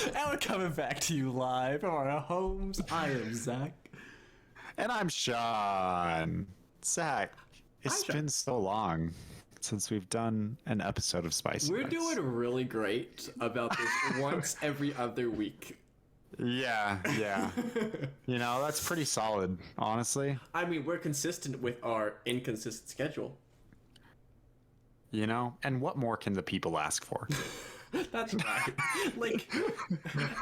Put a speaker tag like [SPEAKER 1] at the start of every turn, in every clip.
[SPEAKER 1] And we're coming back to you live from our homes. I am Zach.
[SPEAKER 2] And I'm Sean. Zach, it's
[SPEAKER 1] Sean.
[SPEAKER 2] been so long since we've done an episode of Spicy
[SPEAKER 1] We're
[SPEAKER 2] Nuts.
[SPEAKER 1] doing really great about this once every other week.
[SPEAKER 2] Yeah. You know, that's pretty solid, honestly.
[SPEAKER 1] I mean, we're consistent with our inconsistent schedule.
[SPEAKER 2] You know, and what more can the people ask for?
[SPEAKER 1] That's right. Like,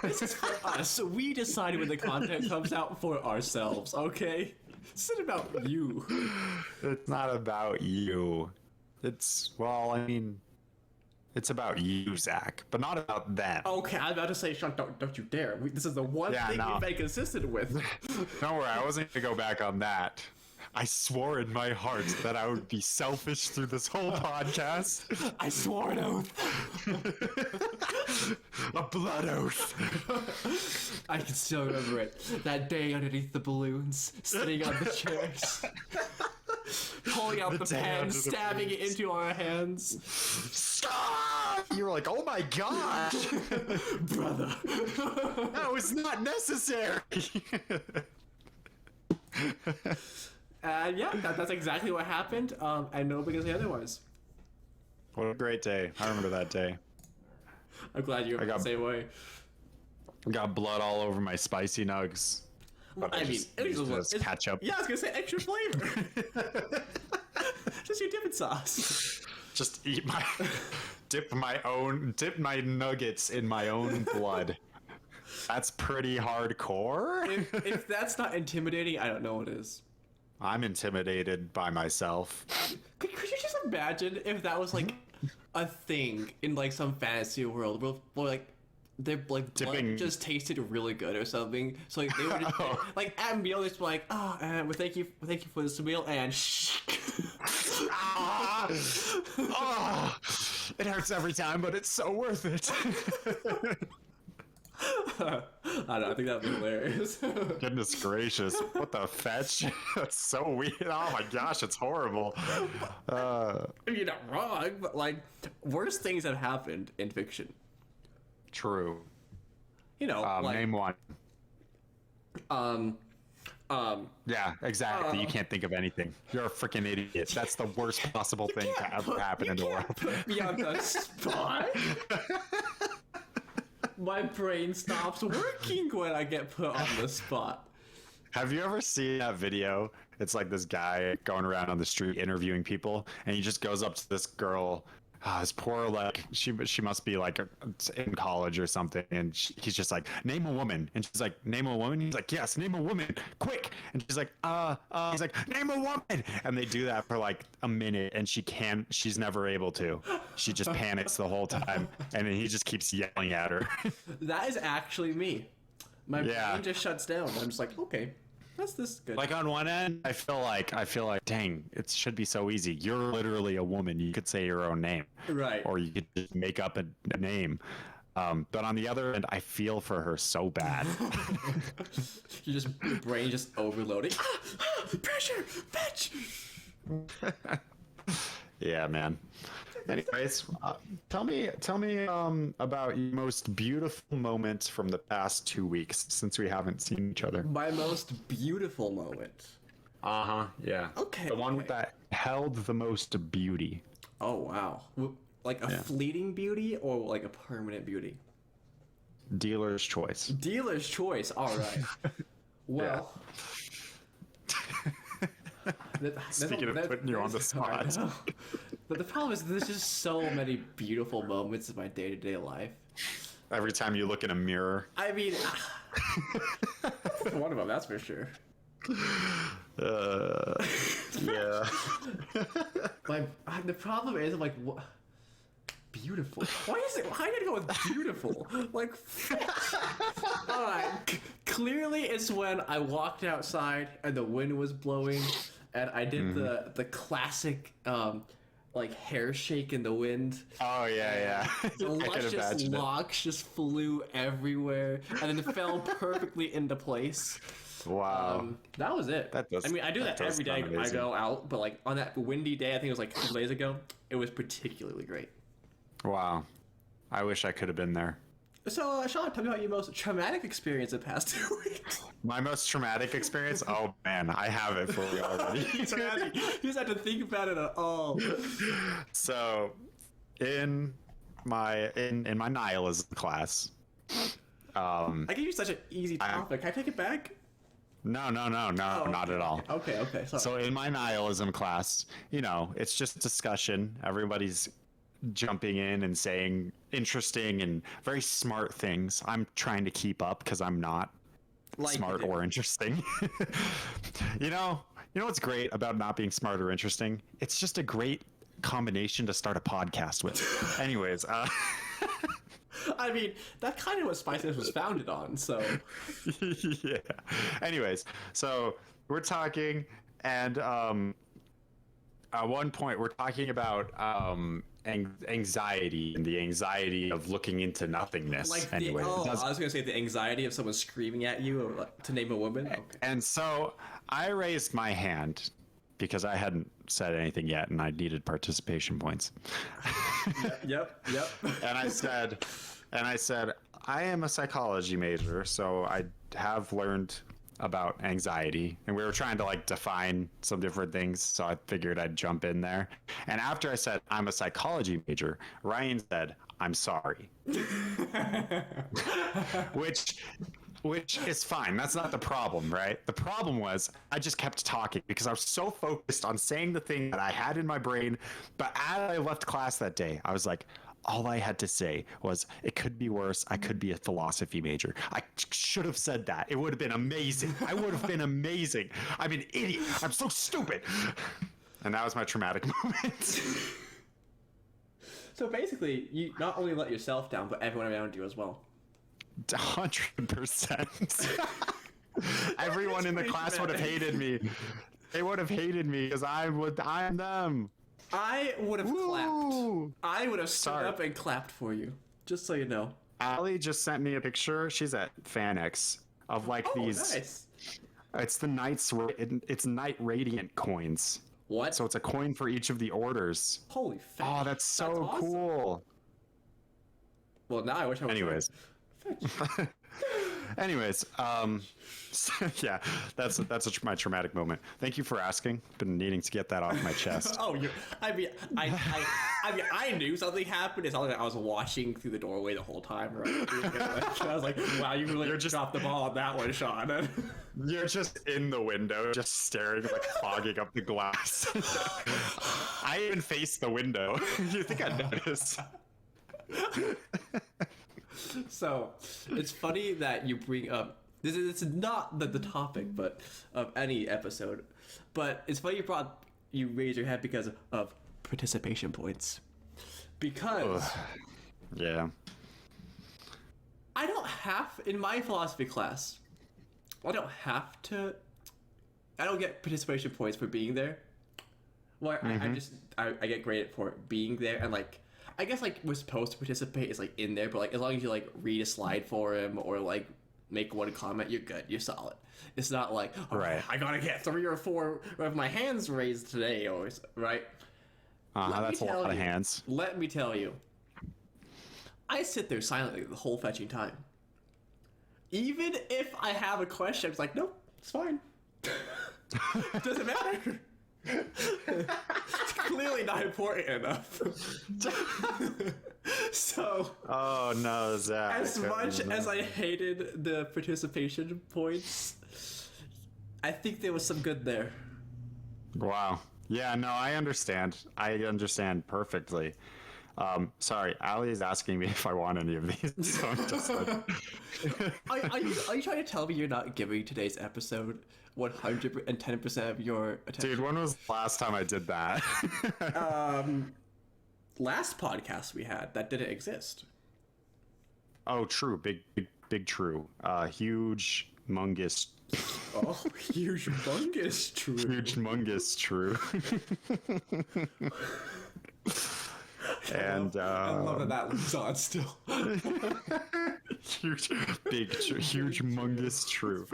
[SPEAKER 1] this is for us. We decided when the content comes out for ourselves, okay? It's not about you.
[SPEAKER 2] It's not about you. It's about you, Zach, but not about them.
[SPEAKER 1] Okay, I'm about to say, Sean, don't you dare. This is the one thing we've been consistent with.
[SPEAKER 2] Don't worry, I wasn't going to go back on that. I swore in my heart that I would be selfish through this whole podcast.
[SPEAKER 1] I swore an oath.
[SPEAKER 2] A blood oath.
[SPEAKER 1] I can still remember it. That day underneath the balloons, sitting on the chairs, pulling out the pen, stabbing it into our hands.
[SPEAKER 2] Stop! You were like, oh my god!
[SPEAKER 1] Brother.
[SPEAKER 2] That was not necessary!
[SPEAKER 1] Yeah, that's exactly what happened, and nobody can say otherwise.
[SPEAKER 2] What a great day. I remember that day.
[SPEAKER 1] I'm glad you were the same way.
[SPEAKER 2] Got blood all over my spicy nugs. But
[SPEAKER 1] I mean,
[SPEAKER 2] it's ketchup.
[SPEAKER 1] Yeah, I was gonna say extra flavor. Just your dipping sauce.
[SPEAKER 2] Just dip my nuggets in my own blood. That's pretty hardcore.
[SPEAKER 1] If that's not intimidating, I don't know what is.
[SPEAKER 2] I'm intimidated by myself.
[SPEAKER 1] Could you just imagine if that was like a thing in like some fantasy world where like their like blood just tasted really good or something? So like they were just, like at meal just like, oh, well, thank you for this meal and
[SPEAKER 2] it hurts every time, but it's so worth it.
[SPEAKER 1] I don't know, I think that'd be hilarious.
[SPEAKER 2] Goodness gracious, what the fetch? That's so weird. Oh my gosh, it's horrible.
[SPEAKER 1] You're not wrong, but like worse things have happened in fiction.
[SPEAKER 2] True.
[SPEAKER 1] You know, like,
[SPEAKER 2] name one. Yeah, exactly. You can't think of anything. You're a freaking idiot. That's the worst possible thing to ever happen in the world.
[SPEAKER 1] Put me on the spot. My brain stops working when I get put on the spot.
[SPEAKER 2] Have you ever seen that video? It's like this guy going around on the street interviewing people, and he just goes up to this girl. This poor, like, she must be like in college or something, and he's just like, name a woman, and she's like, name a woman. He's like, yes, name a woman, quick. And she's like, he's like, name a woman, and they do that for like a minute, and she's never able to. She just panics the whole time, and then he just keeps yelling at her.
[SPEAKER 1] That is actually me. My brain just shuts down. I'm just like, okay. This good.
[SPEAKER 2] Like on one end, I feel like, dang, it should be so easy. You're literally a woman. You could say your own name,
[SPEAKER 1] right?
[SPEAKER 2] Or you could just make up a name. But on the other end, I feel for her so bad.
[SPEAKER 1] Your brain just overloading. Pressure, fetch.
[SPEAKER 2] Yeah, man. Anyways, tell me about your most beautiful moments from the past 2 weeks since we haven't seen each other.
[SPEAKER 1] My most beautiful moment.
[SPEAKER 2] Yeah.
[SPEAKER 1] Okay.
[SPEAKER 2] The one that held the most beauty.
[SPEAKER 1] Oh wow! Like a fleeting beauty or like a permanent beauty?
[SPEAKER 2] Dealer's choice.
[SPEAKER 1] Dealer's choice. All right. Well.
[SPEAKER 2] Speaking of putting you on the spot.
[SPEAKER 1] But the problem is there's just so many beautiful moments in my day-to-day life.
[SPEAKER 2] Every time you look in a mirror.
[SPEAKER 1] I mean, one of them, that's for sure.
[SPEAKER 2] Yeah.
[SPEAKER 1] The problem is, I'm like, what? Beautiful. Why did it go with beautiful? Like, alright. Clearly, it's when I walked outside and the wind was blowing, and I did the classic like hair shake in the wind.
[SPEAKER 2] Oh yeah.
[SPEAKER 1] The luscious locks just flew everywhere, and then fell perfectly into place.
[SPEAKER 2] Wow.
[SPEAKER 1] That was it. I mean, I do that every day I go out, but like on that windy day, I think it was like a couple days ago, it was particularly great.
[SPEAKER 2] Wow. I wish I could have been there.
[SPEAKER 1] So, Sean, tell me about your most traumatic experience in the past 2 weeks.
[SPEAKER 2] My most traumatic experience? Oh man, I have it for you already.
[SPEAKER 1] You just have to think about it at all.
[SPEAKER 2] So, in my nihilism class,
[SPEAKER 1] I gave you such an easy topic. Can I take it back?
[SPEAKER 2] No,
[SPEAKER 1] Oh,
[SPEAKER 2] not at all.
[SPEAKER 1] Okay. Sorry.
[SPEAKER 2] So in my nihilism class, it's just discussion. Everybody's jumping in and saying interesting and very smart things. I'm trying to keep up because I'm not smart or interesting. You know what's great about not being smart or interesting? It's just a great combination to start a podcast with. Anyways,
[SPEAKER 1] I mean, that's kind of what Spiciness was founded on, so.
[SPEAKER 2] Yeah. Anyways, so we're talking, and at one point we're talking about anxiety and the anxiety of looking into nothingness.
[SPEAKER 1] Like
[SPEAKER 2] anyway,
[SPEAKER 1] I was gonna say the anxiety of someone screaming at you to name a woman. Okay.
[SPEAKER 2] And so I raised my hand because I hadn't said anything yet, and I needed participation points.
[SPEAKER 1] Yep.
[SPEAKER 2] And I said, I am a psychology major, so I have learned about anxiety, and we were trying to define some different things, so I figured I'd jump in there. And after I said I'm a psychology major, Ryan said I'm sorry. Which is fine. That's not the problem, right? The problem was I just kept talking because I was so focused on saying the thing that I had in my brain. But as I left class that day, I was like, all I had to say was, it could be worse. I could be a philosophy major. I should have said that. It would have been amazing. I would have been amazing. I'm an idiot. I'm so stupid. And that was my traumatic moment.
[SPEAKER 1] So basically, you not only let yourself down, but everyone around you as well.
[SPEAKER 2] 100%. Everyone in the class would have hated me. They would have hated me because I'm them.
[SPEAKER 1] I would have clapped. I would have stood up and clapped for you, just so you know.
[SPEAKER 2] Allie just sent me a picture. She's at FanX of these.
[SPEAKER 1] Nice.
[SPEAKER 2] It's it's Night Radiant coins.
[SPEAKER 1] What?
[SPEAKER 2] So it's a coin for each of the orders.
[SPEAKER 1] Holy fetch.
[SPEAKER 2] Oh, that's so
[SPEAKER 1] awesome.
[SPEAKER 2] cool.
[SPEAKER 1] Well, now I wish I was.
[SPEAKER 2] Anyways. Anyways, yeah, that's my traumatic moment. Thank you for asking. Been needing to get that off my chest.
[SPEAKER 1] I knew something happened. It's not like I was watching through the doorway the whole time, right? I was like, wow, you really just dropped the ball on that one, Sean.
[SPEAKER 2] You're just in the window, just staring, fogging up the glass. I even faced the window. You think I'd notice?
[SPEAKER 1] So, it's funny that you bring up this is not the topic, but of any episode. But it's funny you raise your hand because of participation points. Because
[SPEAKER 2] yeah,
[SPEAKER 1] I don't have in my philosophy class. I don't get participation points for being there. Well, I get graded for being there, and I guess we're supposed to participate is in there, but as long as you read a slide for him or make one comment, you're good. You're solid. It's not
[SPEAKER 2] right.
[SPEAKER 1] I gotta get 3 or 4 of my hands raised today, or right.
[SPEAKER 2] That's a lot of hands.
[SPEAKER 1] Let me tell you, I sit there silently the whole fetching time. Even if I have a question, I'm just like, nope, it's fine. Doesn't matter. It's clearly not important enough. So
[SPEAKER 2] oh no, Zach,
[SPEAKER 1] as much as I hated the participation points, I think there was some good there.
[SPEAKER 2] Wow. Yeah, no, I understand perfectly. Sorry, Ali is asking me if I want any of these. So I'm just
[SPEAKER 1] are you trying to tell me you're not giving today's episode 110% of your attention?
[SPEAKER 2] Dude, when was the last time I did that?
[SPEAKER 1] Last podcast we had that didn't exist.
[SPEAKER 2] Oh, true. Big true. Huge, mungus.
[SPEAKER 1] Oh, huge, mungus true.
[SPEAKER 2] Huge, mungus true. And
[SPEAKER 1] I love that lives on still.
[SPEAKER 2] Huge, huge, humongous true.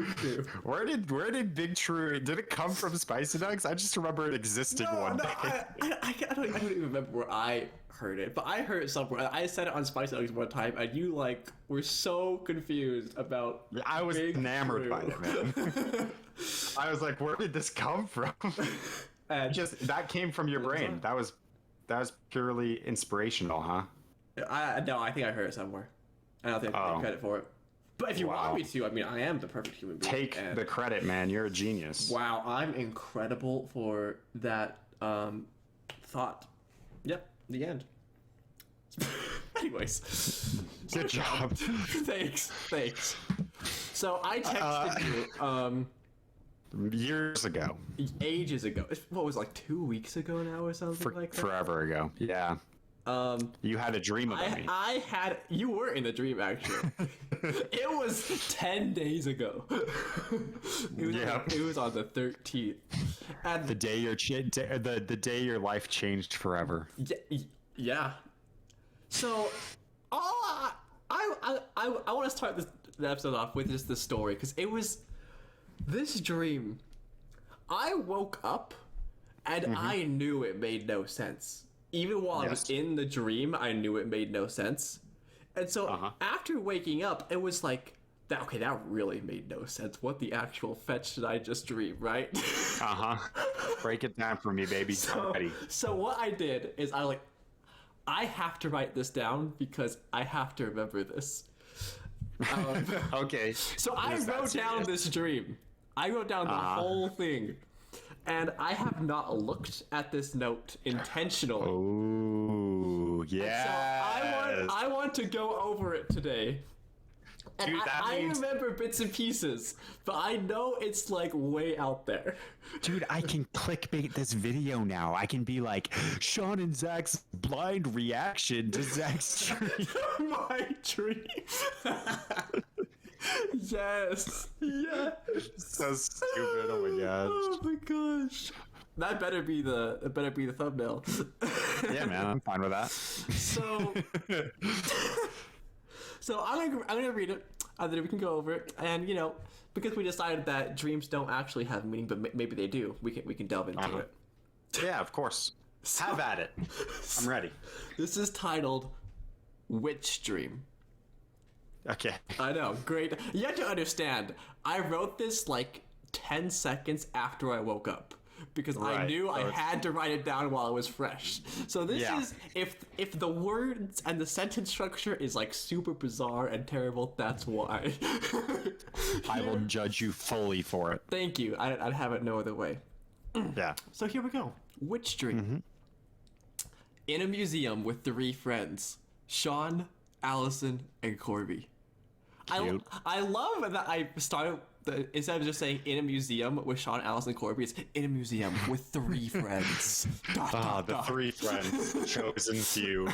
[SPEAKER 2] Where did Big True? Did it come from Spicy Nuggs? I just remember it existing one day.
[SPEAKER 1] I don't even remember where I heard it, but I heard it somewhere. I said it on Spicy Nuggs one time, and you like were so confused about.
[SPEAKER 2] I was
[SPEAKER 1] Big
[SPEAKER 2] enamored
[SPEAKER 1] True.
[SPEAKER 2] by it, man. I was like, where did this come from?
[SPEAKER 1] And
[SPEAKER 2] Just that came from your brain. That was purely inspirational, huh?
[SPEAKER 1] no, I think I heard it somewhere. I don't think I can take credit for it. But if you want me to, I mean, I am the perfect human being.
[SPEAKER 2] Take the credit, man. You're a genius.
[SPEAKER 1] Wow, I'm incredible for that thought. Yep, the end. Anyways.
[SPEAKER 2] Good job.
[SPEAKER 1] Thanks. So I texted you
[SPEAKER 2] Years ago.
[SPEAKER 1] ages ago. What was it, like 2 weeks ago now or something like that?
[SPEAKER 2] Forever ago. Yeah. You had a dream about me.
[SPEAKER 1] You were in the dream actually. It was 10 days ago. It was on the 13th. And
[SPEAKER 2] The day the day your life changed forever.
[SPEAKER 1] yeah. So, I want to start the episode off with just the story because it was this dream. I woke up and I knew it made no sense. Even while I was in the dream, I knew it made no sense. And so after waking up, it was like, that really made no sense. What the actual fetch did I just dream, right?
[SPEAKER 2] Break it down for me, baby. I'm ready.
[SPEAKER 1] So what I did is I have to write this down because I have to remember this.
[SPEAKER 2] Okay.
[SPEAKER 1] So I wrote down this dream. I wrote down the whole thing. And I have not looked at this note intentionally.
[SPEAKER 2] Oh, yeah.
[SPEAKER 1] So I want to go over it today. And
[SPEAKER 2] Dude,
[SPEAKER 1] I remember bits and pieces, but I know it's like way out there.
[SPEAKER 2] Dude, I can clickbait this video now. I can be like, Sean and Zach's blind reaction to Zach's dream.
[SPEAKER 1] My dream. Yes.
[SPEAKER 2] So stupid. Oh my gosh.
[SPEAKER 1] Oh my gosh. That better be the thumbnail.
[SPEAKER 2] Yeah, man, I'm fine with that.
[SPEAKER 1] So I'm gonna read it, and then we can go over it. And because we decided that dreams don't actually have meaning, but maybe they do, we can delve into it.
[SPEAKER 2] Yeah, of course. Have at it. I'm ready.
[SPEAKER 1] This is titled "Witch Dream."
[SPEAKER 2] Okay.
[SPEAKER 1] I know, great. You have to understand, I wrote this like 10 seconds after I woke up. Because I knew I had to write it down while it was fresh. So this is, if the words and the sentence structure is like super bizarre and terrible, that's why.
[SPEAKER 2] I will judge you fully for it.
[SPEAKER 1] Thank you. I'd have it no other way.
[SPEAKER 2] Yeah.
[SPEAKER 1] So here we go. Witch Dream. In a museum with 3 friends, Sean, Allison, and Corby. I love that I started instead of just saying in a museum with Sean, Allison, and Corby, it's in a museum with 3 friends.
[SPEAKER 2] The 3 friends chosen few.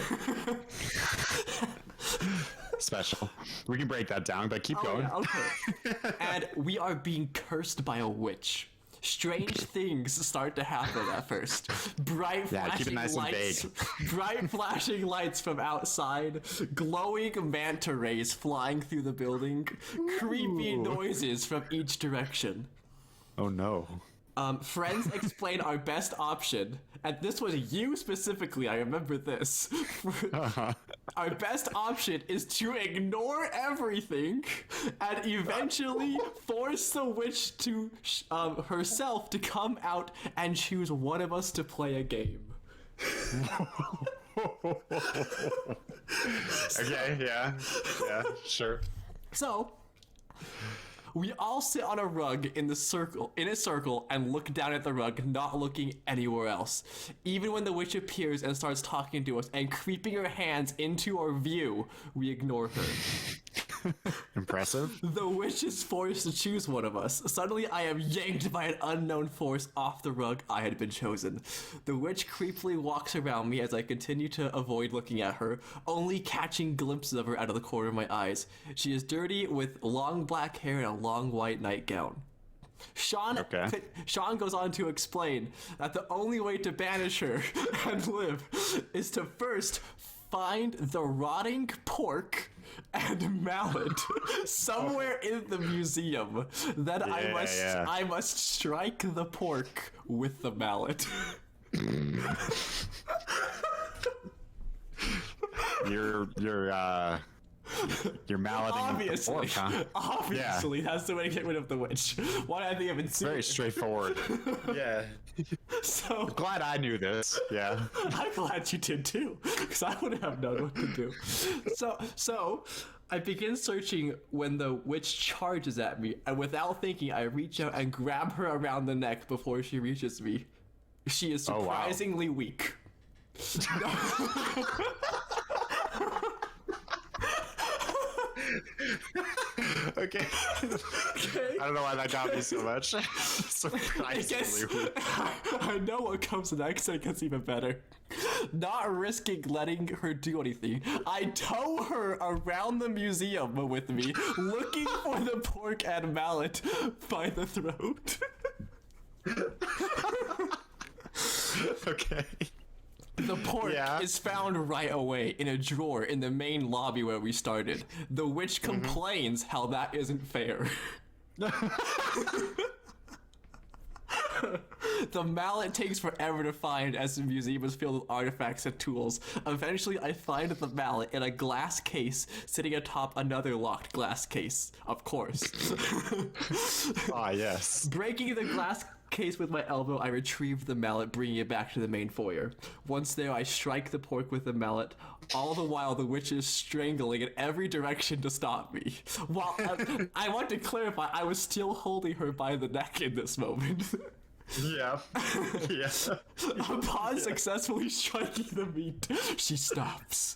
[SPEAKER 2] Special. We can break that down, but keep going.
[SPEAKER 1] Yeah, okay. And we are being cursed by a witch. Strange things start to happen at first. Bright flashing lights. Bright flashing lights from outside. Glowing manta rays flying through the building. Creepy noises from each direction.
[SPEAKER 2] Oh no.
[SPEAKER 1] Friends explain our best option, and this was you specifically, I remember this. Our best option is to ignore everything and eventually force the witch to herself to come out and choose one of us to play a game.
[SPEAKER 2] Okay, yeah, sure.
[SPEAKER 1] So, we all sit on a rug in a circle, and look down at the rug, not looking anywhere else. Even when the witch appears and starts talking to us and creeping her hands into our view, we ignore her.
[SPEAKER 2] Impressive.
[SPEAKER 1] The witch is forced to choose one of us. Suddenly, I am yanked by an unknown force off the rug I had been chosen. The witch creepily walks around me as I continue to avoid looking at her, only catching glimpses of her out of the corner of my eyes. She is dirty with long black hair and a long white nightgown. Sean goes on to explain that the only way to banish her and live is to first find the rotting pork and mallet somewhere in the museum. Then I must strike the pork with the mallet.
[SPEAKER 2] You're malleting
[SPEAKER 1] Obviously,
[SPEAKER 2] the pork, huh?
[SPEAKER 1] Obviously, that's the way to get rid of the witch. Why I think I've been
[SPEAKER 2] Very straightforward. Yeah.
[SPEAKER 1] So
[SPEAKER 2] Glad I knew this. Yeah.
[SPEAKER 1] I'm glad you did too, because I wouldn't have known what to do. So I begin searching when the witch charges at me, and without thinking, I reach out and grab her around the neck before she reaches me. She is surprisingly weak.
[SPEAKER 2] Okay. I don't know why that got me so much.
[SPEAKER 1] I know what comes next, and it gets even better. Not risking letting her do anything, I tow her around the museum with me, looking for the pork and mallet by the throat.
[SPEAKER 2] Okay.
[SPEAKER 1] The pork is found right away in a drawer in the main lobby where we started. The witch complains how that isn't fair. The mallet takes forever to find as the museum is filled with artifacts and tools. Eventually, I find the mallet in a glass case sitting atop another locked glass case, of course.
[SPEAKER 2] Yes.
[SPEAKER 1] Breaking the glass case with my elbow, I retrieve the mallet, bringing it back to the main foyer. Once there, I strike the pork with the mallet. All the while, the witch is strangling in every direction to stop me. While I want to clarify, I was still holding her by the neck in this moment.
[SPEAKER 2] Yeah.
[SPEAKER 1] Upon successfully striking the meat, she stops.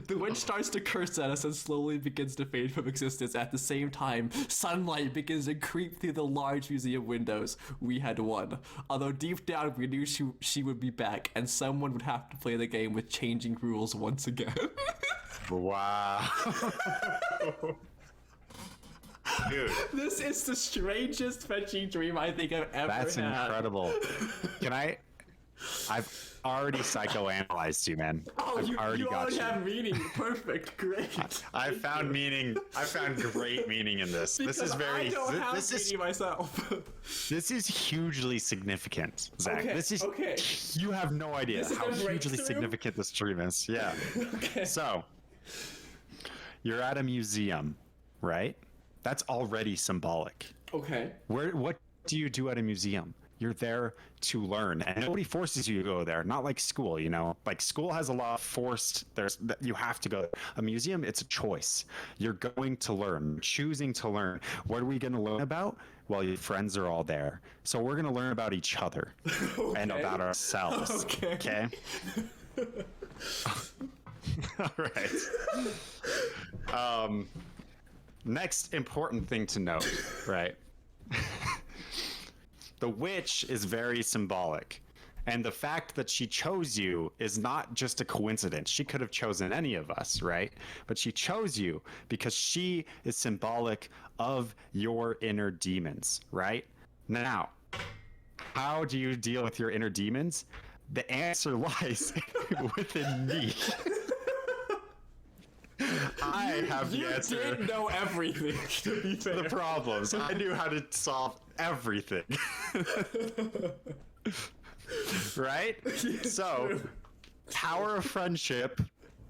[SPEAKER 1] The witch starts to curse at us and slowly begins to fade from existence. At the same time, sunlight begins to creep through the large museum windows. We had won. Although deep down we knew she would be back, and someone would have to play the game with changing rules once again.
[SPEAKER 2] Wow. Dude,
[SPEAKER 1] this is the strangest fetching dream I think I've ever had.
[SPEAKER 2] That's incredible. I've already psychoanalyzed you, man.
[SPEAKER 1] Oh, you already have meaning. Perfect, great.
[SPEAKER 2] I found great meaning in this.
[SPEAKER 1] Because
[SPEAKER 2] this is very.
[SPEAKER 1] I don't have
[SPEAKER 2] this
[SPEAKER 1] meaning myself.
[SPEAKER 2] This is hugely significant, Zach.
[SPEAKER 1] Okay,
[SPEAKER 2] this is.
[SPEAKER 1] okay.
[SPEAKER 2] You have no idea how hugely
[SPEAKER 1] breakthrough?
[SPEAKER 2] significant this dream is. Yeah.
[SPEAKER 1] Okay.
[SPEAKER 2] So, you're at a museum, right? That's already symbolic.
[SPEAKER 1] Okay.
[SPEAKER 2] What do you do at a museum? You're there to learn, and nobody forces you to go there. Not like school, you know. Like school has a lot of forced. You have to go. A museum, it's a choice. You're going to learn, choosing to learn. What are we going to learn about? Well, your friends are all there, so we're going to learn about each other and about ourselves. Okay. All right. Next important thing to note, right? The witch is very symbolic. And the fact that she chose you is not just a coincidence. She could have chosen any of us, right? But she chose you because she is symbolic of your inner demons, right? Now, how do you deal with your inner demons? The answer lies within me. I have the answer.
[SPEAKER 1] You did know everything, to be fair.
[SPEAKER 2] The problems. I knew how to solve everything. Right? So, power of friendship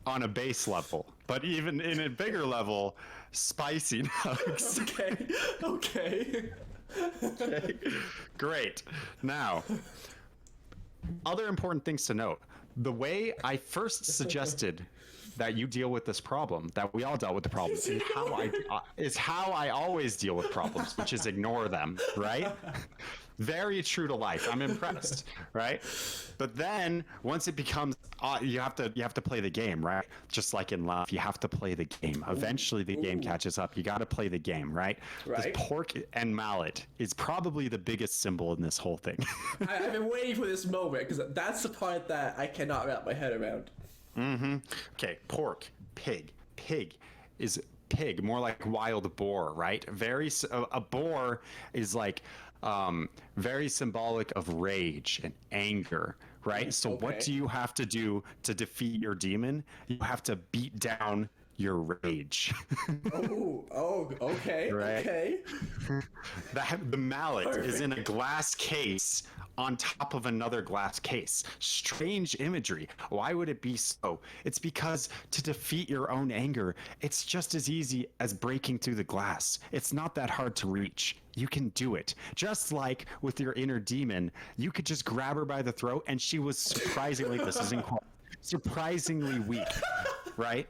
[SPEAKER 2] on a base level, but even in a bigger level, spicy Nuggs.
[SPEAKER 1] Okay.
[SPEAKER 2] Great. Now, other important things to note. The way I first suggested that you deal with this problem, that we all dealt with the problem, is how I always deal with problems, which is ignore them, right? Very true to life. I'm impressed, right? But then once it becomes, you have to play the game, right? Just like in love, you have to play the game. Eventually, the game catches up. You got to play the game, right? This pork and mallet is probably the biggest symbol in this whole thing.
[SPEAKER 1] I've been waiting for this moment because that's the part that I cannot wrap my head around.
[SPEAKER 2] Okay, pork, pig. Pig is pig, more like wild boar, right? A boar is like very symbolic of rage and anger, right? So what do you have to do to defeat your demon? You have to beat down your rage.
[SPEAKER 1] Okay.
[SPEAKER 2] Right?
[SPEAKER 1] Okay.
[SPEAKER 2] The mallet is in a glass case on top of another glass case. Strange imagery. Why would it be so? It's because to defeat your own anger, it's just as easy as breaking through the glass. It's not that hard to reach. You can do it. Just like with your inner demon, you could just grab her by the throat and she was surprisingly, surprisingly weak, right?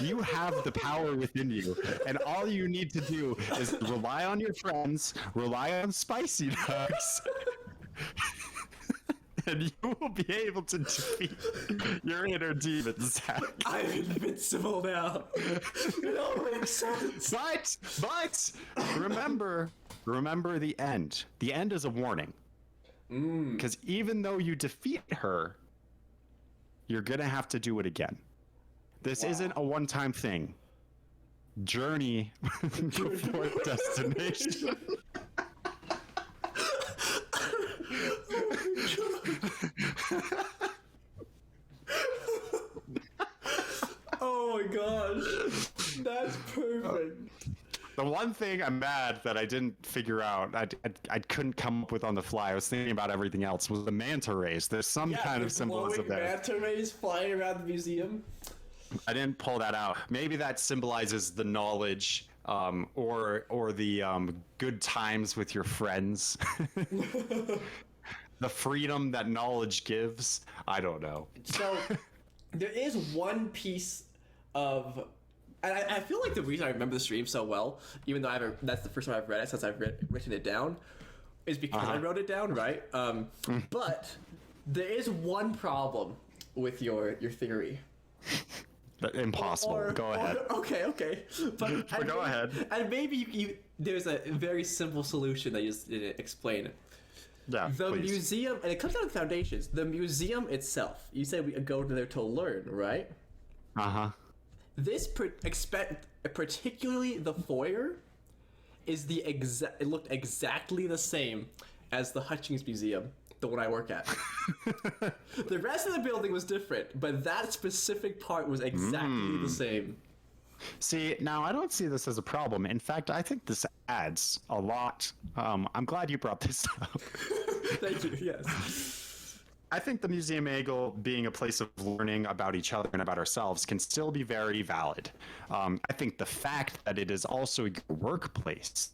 [SPEAKER 2] You have the power within you, and all you need to do is rely on your friends, rely on Spicy Nuggs, and you will be able to defeat your inner demon, Zach.
[SPEAKER 1] I'm invincible now. It all makes sense.
[SPEAKER 2] But remember the end. The end is a warning. Because even though you defeat her, you're gonna have to do it again. This isn't a one-time thing. Journey before destination.
[SPEAKER 1] Oh my gosh. That's perfect.
[SPEAKER 2] The one thing I'm mad that I didn't figure out, I couldn't come up with on the fly, I was thinking about everything else, was the manta rays. There's some kind of symbolism there.
[SPEAKER 1] Manta rays flying around the museum.
[SPEAKER 2] I didn't pull that out. Maybe that symbolizes the knowledge, or the good times with your friends. The freedom that knowledge gives. I don't know.
[SPEAKER 1] So there is one piece of... And I feel like the reason I remember the stream so well, even though that's the first time I've read it since I've written it down, is because I wrote it down, right? But there is one problem with your theory.
[SPEAKER 2] Impossible. Go ahead.
[SPEAKER 1] Okay. But
[SPEAKER 2] go ahead.
[SPEAKER 1] And maybe there's a very simple solution that you just didn't explain.
[SPEAKER 2] Yeah,
[SPEAKER 1] the
[SPEAKER 2] please.
[SPEAKER 1] museum, and it comes down to foundations. The museum itself, you said we go there to learn, right? This particularly the foyer is it looked exactly the same as the Hutchings Museum, the one I work at. The rest of the building was different, but that specific part was exactly the same.
[SPEAKER 2] See, now I don't see this as a problem. In fact, I think this adds a lot. I'm glad you brought this up.
[SPEAKER 1] Thank you, yes.
[SPEAKER 2] I think the Museum Eagle being a place of learning about each other and about ourselves can still be very valid. I think the fact that it is also your workplace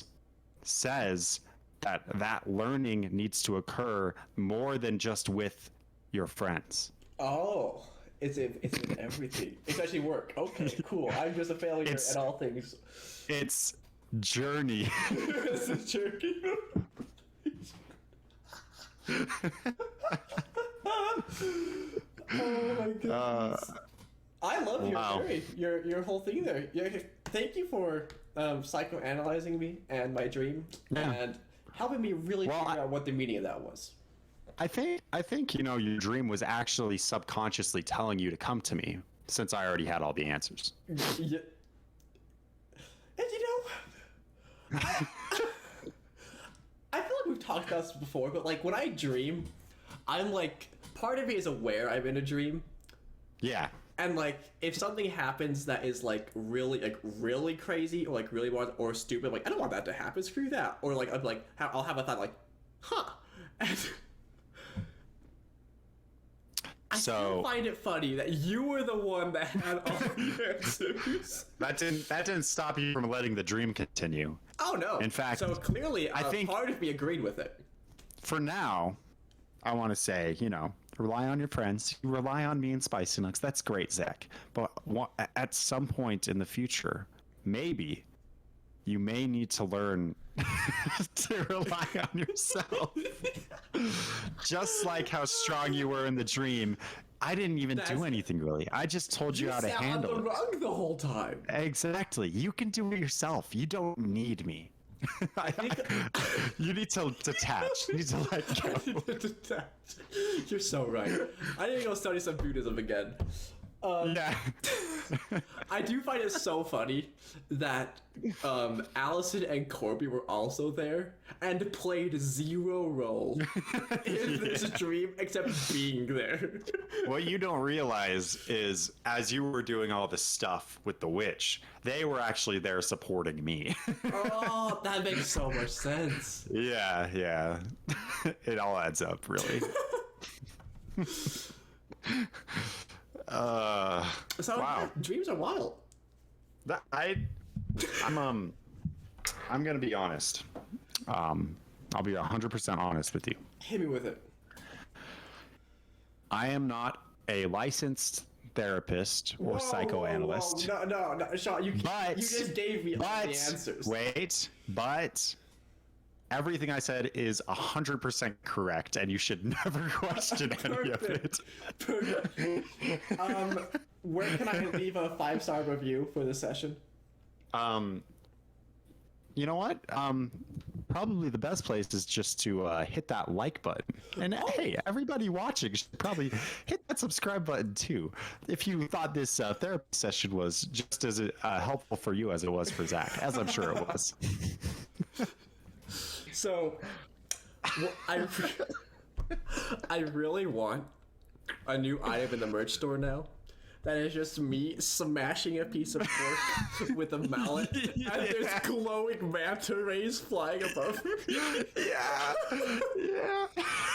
[SPEAKER 2] says that learning needs to occur more than just with your friends.
[SPEAKER 1] Oh, it's in everything. It's actually work. Okay, cool. I'm just a failure at all things.
[SPEAKER 2] It's journey.
[SPEAKER 1] It's a journey. Oh my goodness. I love your theory, your whole thing there. Thank you for psychoanalyzing me and my dream and helping me really figure out what the meaning of that was.
[SPEAKER 2] I think your dream was actually subconsciously telling you to come to me, since I already had all the answers.
[SPEAKER 1] Yeah. And I feel like we've talked about this before, but like when I dream, I'm like, part of me is aware I'm in a dream.
[SPEAKER 2] Yeah.
[SPEAKER 1] And like, if something happens that is like really crazy or like really wild or stupid, like I don't want that to happen. Screw that. Or like I'm like, I'll have a thought like, huh. And I still find it funny that you were the one that had all the answers.
[SPEAKER 2] That didn't stop you from letting the dream continue.
[SPEAKER 1] Oh no.
[SPEAKER 2] In fact,
[SPEAKER 1] so clearly, I think part of me agreed with it.
[SPEAKER 2] For now, I want to say, rely on your friends. You rely on me and Spicy Nuggs. That's great, Zach. But at some point in the future, maybe you may need to learn to rely on yourself. Just like how strong you were in the dream. I didn't even do anything really. I just told you how to handle it.
[SPEAKER 1] You sat on the rug the whole time.
[SPEAKER 2] Exactly. You can do it yourself. You don't need me. You need to detach. You need to let go.
[SPEAKER 1] You're so right. I need to go study some Buddhism again.
[SPEAKER 2] Yeah.
[SPEAKER 1] I do find it so funny that Allison and Corby were also there and played zero role in this dream except being there.
[SPEAKER 2] What you don't realize is, as you were doing all this stuff with the witch, they were actually there supporting me.
[SPEAKER 1] Oh, that makes so much sense.
[SPEAKER 2] Yeah. It all adds up, really.
[SPEAKER 1] So
[SPEAKER 2] wow.
[SPEAKER 1] Dreams are wild.
[SPEAKER 2] I'm gonna be honest. I'll be 100% honest with you.
[SPEAKER 1] Hit me with it.
[SPEAKER 2] I am not a licensed therapist or psychoanalyst.
[SPEAKER 1] Whoa. No, Sean, you just gave me all the answers.
[SPEAKER 2] But everything I said is 100% correct, and you should never question any of it.
[SPEAKER 1] Perfect. Where can I leave a 5-star review for this session?
[SPEAKER 2] You know what? Probably the best place is just to hit that like button. And hey, everybody watching should probably hit that subscribe button too. If you thought this therapy session was just as helpful for you as it was for Zach, as I'm sure it was.
[SPEAKER 1] So, I really want a new item in the merch store now. That is just me smashing a piece of pork with a mallet, and there's glowing manta rays flying above me.
[SPEAKER 2] Yeah,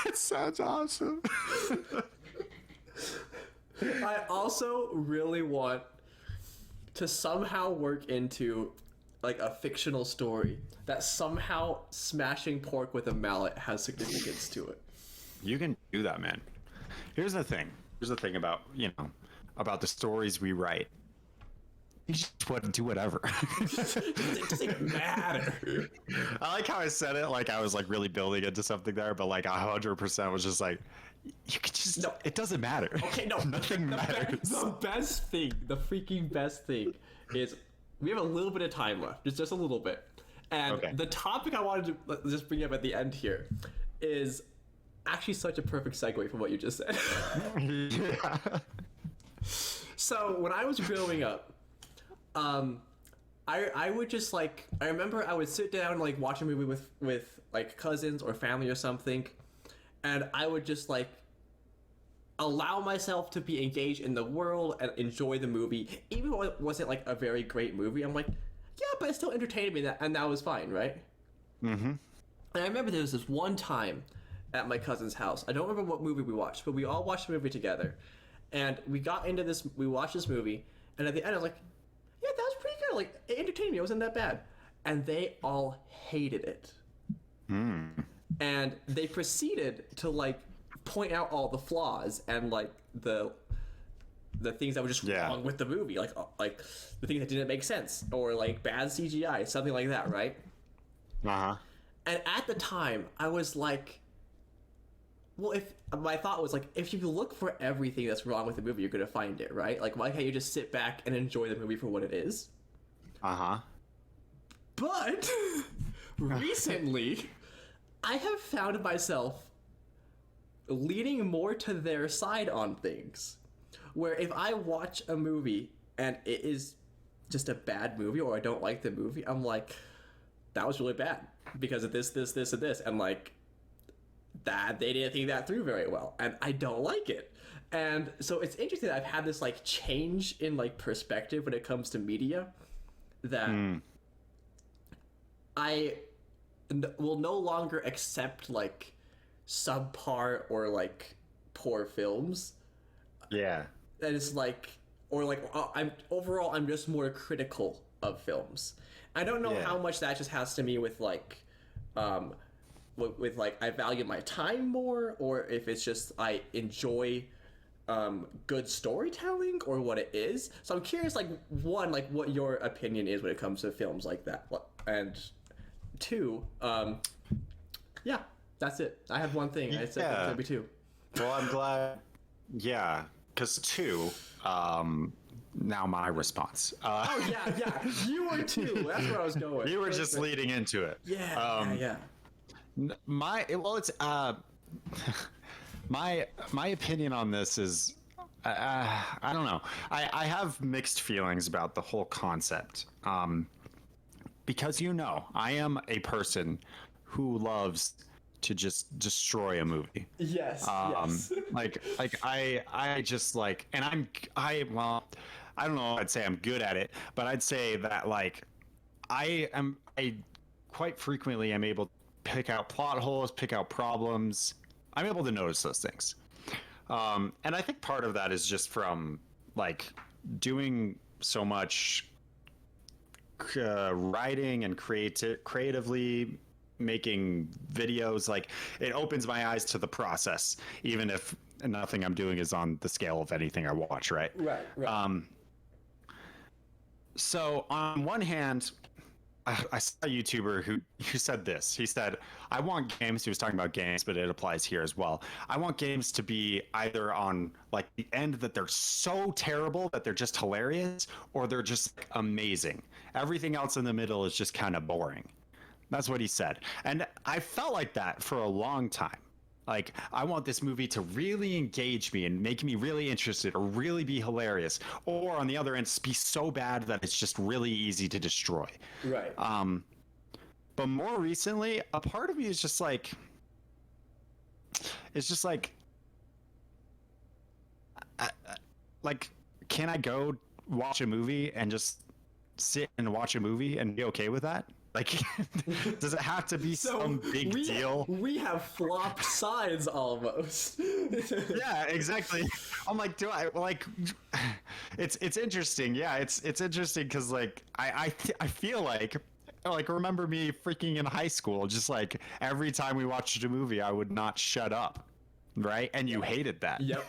[SPEAKER 2] it sounds awesome.
[SPEAKER 1] I also really want to somehow work into like a fictional story that somehow smashing pork with a mallet has significance to it.
[SPEAKER 2] You can do that, man. Here's the thing about, about the stories we write. You just want to do whatever.
[SPEAKER 1] It doesn't matter.
[SPEAKER 2] I like how I said it like I was like really building into something there, but like 100% was just like, you could just, no. It doesn't matter.
[SPEAKER 1] Okay, no.
[SPEAKER 2] Nothing matters.
[SPEAKER 1] The best thing, the freaking best thing is we have a little bit of time left. Just a little bit. And the topic I wanted to just bring up at the end here is actually such a perfect segue from what you just said.
[SPEAKER 2] Yeah.
[SPEAKER 1] So when I was growing up, I would just like, I remember I would sit down and like watch a movie with like cousins or family or something, and I would just like allow myself to be engaged in the world and enjoy the movie, even though it wasn't like a very great movie. I'm like, yeah, but it still entertained me, and that was fine, right?
[SPEAKER 2] Mm-hmm.
[SPEAKER 1] And I remember there was this one time at my cousin's house. I don't remember what movie we watched, but we all watched the movie together. And we got into this, we watched this movie, and at the end I was like, yeah, that was pretty good. Like, it entertained me, it wasn't that bad. And they all hated it. And they proceeded to, like, point out all the flaws and, like, the things that were just wrong with the movie. Like the things that didn't make sense. Or, like, bad CGI, something like that, right?
[SPEAKER 2] Uh-huh.
[SPEAKER 1] And at the time, I was like, well, if my thought was like, if you look for everything that's wrong with the movie, you're gonna find it, right? Like, why can't you just sit back and enjoy the movie for what it is?
[SPEAKER 2] Uh-huh.
[SPEAKER 1] But recently, I have found myself leaning more to their side on things. Where if I watch a movie and it is just a bad movie, or I don't like the movie, I'm like, that was really bad because of this, and this, and like, that they didn't think that through very well, and I don't like it. And so it's interesting that I've had this like change in like perspective when it comes to media, that I will no longer accept like subpar or like poor films.
[SPEAKER 2] Yeah.
[SPEAKER 1] And it's like, or like, I'm just more critical of films. I don't know how much that just has to me with like, with like I value my time more, or if it's just I enjoy good storytelling, or what it is. So I'm curious, like, one, like what your opinion is when it comes to films like that, and two, yeah, that's it. I have one thing. I said it could be two.
[SPEAKER 2] Well, I'm glad. Yeah, because two. Now my response.
[SPEAKER 1] Oh yeah, you were two. That's where I was going.
[SPEAKER 2] You were just leading into it.
[SPEAKER 1] Yeah.
[SPEAKER 2] My opinion on this is I don't know. I have mixed feelings about the whole concept. Because I am a person who loves to just destroy a movie.
[SPEAKER 1] Yes. Yes.
[SPEAKER 2] I just like, and well, I don't know if I'd say I'm good at it, but I'd say that like I quite frequently am able to pick out plot holes, pick out problems. I'm able to notice those things. And I think part of that is just from like doing so much writing and creatively making videos. Like it opens my eyes to the process, even if nothing I'm doing is on the scale of anything I watch. Right.
[SPEAKER 1] Right.
[SPEAKER 2] So on one hand, I saw a YouTuber who said this. He said, I want games. He was talking about games, but it applies here as well. I want games to be either on like the end that they're so terrible that they're just hilarious, or they're just like, amazing. Everything else in the middle is just kind of boring. That's what he said. And I felt like that for a long time. Like, I want this movie to really engage me and make me really interested or really be hilarious. Or on the other end, be so bad that it's just really easy to destroy.
[SPEAKER 1] Right.
[SPEAKER 2] But more recently, a part of me is just like, can I go watch a movie and just sit and watch a movie and be okay with that? Like, does it have to be some big deal?
[SPEAKER 1] We have flopped sides almost.
[SPEAKER 2] Yeah, exactly. I'm like, do I like? It's interesting. Yeah, it's interesting because like I feel like remember me freaking in high school, just like every time we watched a movie, I would not shut up. Right? And you hated that.
[SPEAKER 1] Yep.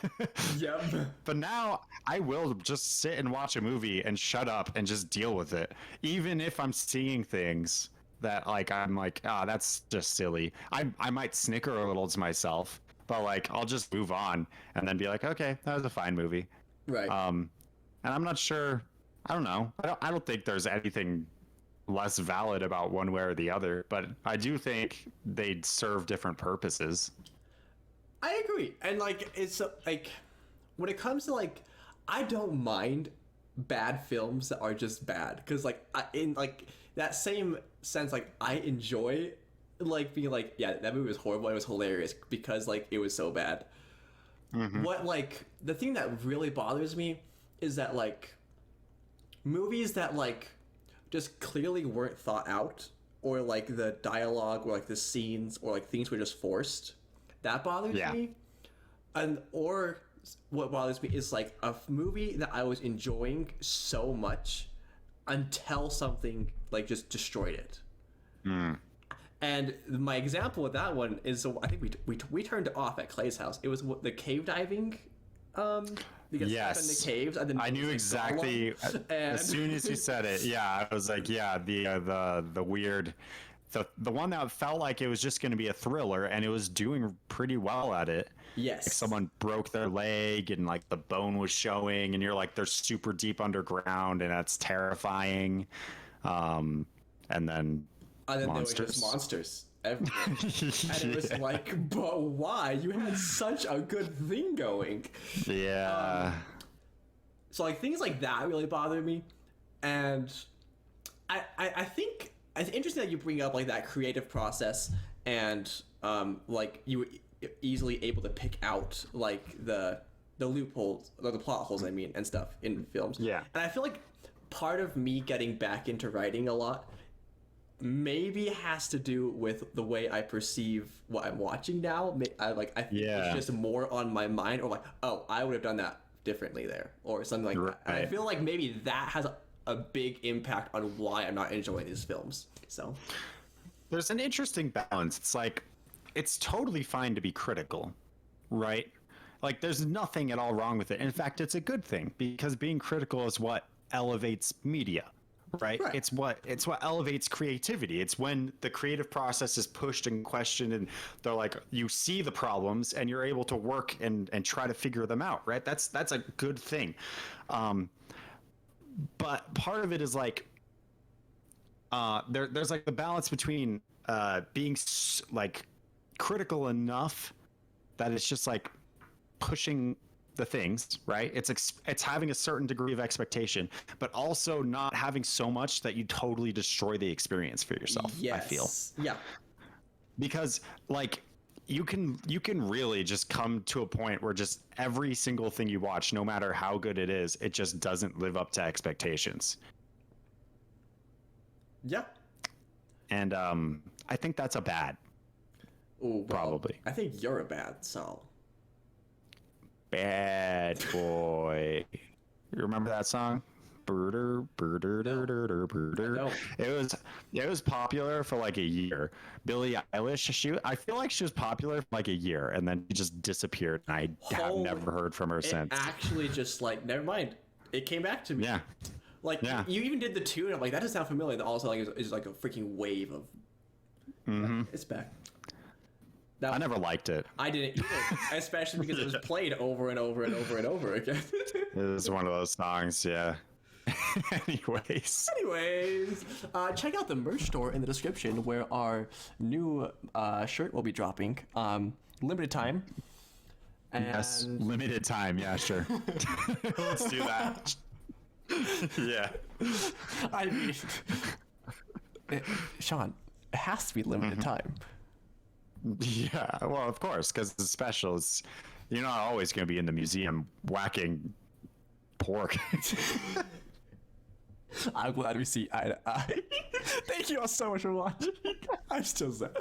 [SPEAKER 1] Yep.
[SPEAKER 2] But now I will just sit and watch a movie and shut up and just deal with it. Even if I'm seeing things that like, I'm like, that's just silly. I might snicker a little to myself, but like, I'll just move on and then be like, okay, that was a fine movie.
[SPEAKER 1] Right.
[SPEAKER 2] And I'm not sure. I don't know. I don't think there's anything less valid about one way or the other, but I do think they'd serve different purposes.
[SPEAKER 1] I agree. And like it's like when it comes to like I don't mind bad films that are just bad because like in like that same sense like I enjoy like being like yeah that movie was horrible, it was hilarious because like it was so bad. Mm-hmm. What like the thing that really bothers me is that like movies that like just clearly weren't thought out, or like the dialogue or like the scenes or like things were just forced. That bothers me. And or what bothers me is like a movie that I was enjoying so much until something like just destroyed it. And my example with that one is I think we turned it off at Clay's house. It was the cave diving. Because
[SPEAKER 2] yes,
[SPEAKER 1] in the caves. And then
[SPEAKER 2] I knew exactly as soon as you said it. Yeah, I was like, yeah, the weird. The one that felt like it was just going to be a thriller, and it was doing pretty well at it.
[SPEAKER 1] Yes.
[SPEAKER 2] Like someone broke their leg, and like the bone was showing, and you're like, they're super deep underground, and that's terrifying. And then
[SPEAKER 1] there were just monsters everywhere. And it was like, but why? You had such a good thing going.
[SPEAKER 2] Yeah.
[SPEAKER 1] So like things like that really bother me, and I think. It's interesting that you bring up like that creative process and like you were easily able to pick out like the loopholes or the plot holes I mean and stuff in films.
[SPEAKER 2] Yeah.
[SPEAKER 1] And I feel like part of me getting back into writing a lot maybe has to do with the way I perceive what I'm watching now. I think it's just more on my mind, or like, oh, I would have done that differently there or something like that. And I feel like maybe that has a big impact on why I'm not enjoying these films. So
[SPEAKER 2] there's an interesting balance. It's like it's totally fine to be critical, right? Like there's nothing at all wrong with it. In fact, it's a good thing because being critical is what elevates media, right? It's what elevates creativity. It's when the creative process is pushed and questioned, and they're like, you see the problems and you're able to work and try to figure them out, right? That's a good thing. But part of it is like there's like the balance between being like critical enough that it's just like pushing the things, right? It's having a certain degree of expectation, but also not having so much that you totally destroy the experience for yourself.
[SPEAKER 1] Yes.
[SPEAKER 2] I feel.
[SPEAKER 1] Yeah.
[SPEAKER 2] Because like you can really just come to a point where just every single thing you watch, no matter how good it is, it just doesn't live up to expectations.
[SPEAKER 1] Yeah.
[SPEAKER 2] And I think that's a bad.
[SPEAKER 1] Ooh, well,
[SPEAKER 2] probably.
[SPEAKER 1] I think you're a bad so.
[SPEAKER 2] Bad boy. You remember that song? No. It was popular for like a year. Billie Eilish, I feel like she was popular for like a year and then she just disappeared and I have never heard from her since.
[SPEAKER 1] Actually just like never mind. It came back to me.
[SPEAKER 2] Yeah.
[SPEAKER 1] Like you even did the tune. I'm like, that doesn't sound familiar. And also like it's like a freaking wave of it's back.
[SPEAKER 2] I never liked it.
[SPEAKER 1] I didn't either, especially because it was played over and over and over and over again.
[SPEAKER 2] It was one of those songs, yeah. Anyways,
[SPEAKER 1] check out the merch store in the description where our new shirt will be dropping. Limited time. And...
[SPEAKER 2] Yes, limited time. Yeah, sure. Let's do that. Yeah.
[SPEAKER 1] I mean, Sean, it has to be limited time.
[SPEAKER 2] Yeah, well, of course, because the specials, you're not always going to be in the museum whacking pork.
[SPEAKER 1] I'm glad we see eye to eye. Thank you all so much for watching. I'm still Zach.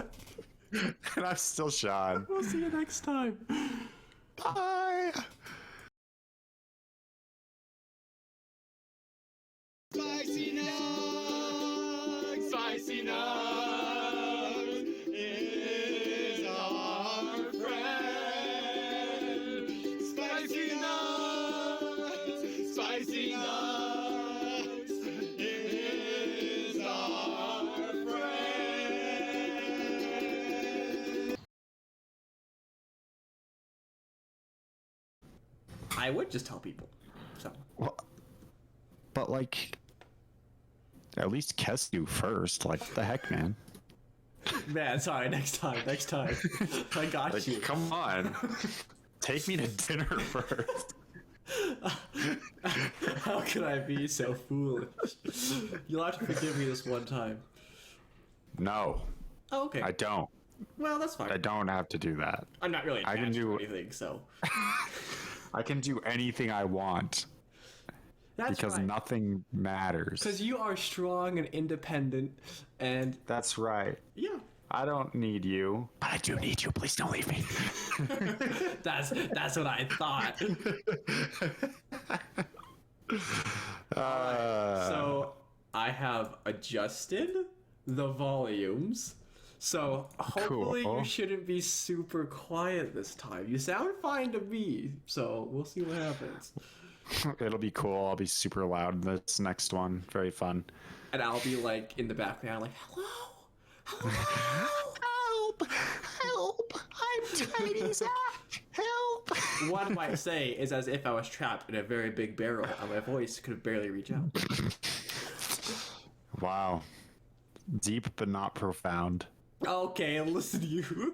[SPEAKER 2] And I'm still Sean.
[SPEAKER 1] We'll see you next time.
[SPEAKER 2] Bye.
[SPEAKER 3] Spicy Nuggs! Spicy Nuggs is our friend. Spicy Nuggs! Spicy Nuggs is our friend.
[SPEAKER 1] I would just tell people. So.
[SPEAKER 2] Well, but like, at least kiss you first. Like, what the heck, man?
[SPEAKER 1] Man, sorry. Next time. I got
[SPEAKER 2] like,
[SPEAKER 1] you.
[SPEAKER 2] Come on. Take me to dinner first.
[SPEAKER 1] How could I be so foolish? You'll have to forgive me this one time.
[SPEAKER 2] No.
[SPEAKER 1] Oh, okay.
[SPEAKER 2] I don't.
[SPEAKER 1] Well, that's fine.
[SPEAKER 2] I don't have to do that.
[SPEAKER 1] I'm not really
[SPEAKER 2] I can
[SPEAKER 1] attached
[SPEAKER 2] do
[SPEAKER 1] to anything, so.
[SPEAKER 2] I can do anything I want.
[SPEAKER 1] That's
[SPEAKER 2] because
[SPEAKER 1] right.
[SPEAKER 2] nothing matters.
[SPEAKER 1] Because you are strong and independent, and
[SPEAKER 2] that's right.
[SPEAKER 1] yeah.
[SPEAKER 2] I don't need you, but I do need you. Please don't leave me.
[SPEAKER 1] That's what I thought. So I have adjusted the volumes. So hopefully you shouldn't be super quiet this time. You sound fine to me. So we'll see what happens.
[SPEAKER 2] It'll be cool. I'll be super loud this next one. Very fun.
[SPEAKER 1] And I'll be like in the background like, hello? Help! I'm Tiny Zach! Help! One might say is as if I was trapped in a very big barrel and my voice could barely reach out.
[SPEAKER 2] Wow. Deep but not profound.
[SPEAKER 1] Okay, listen to you.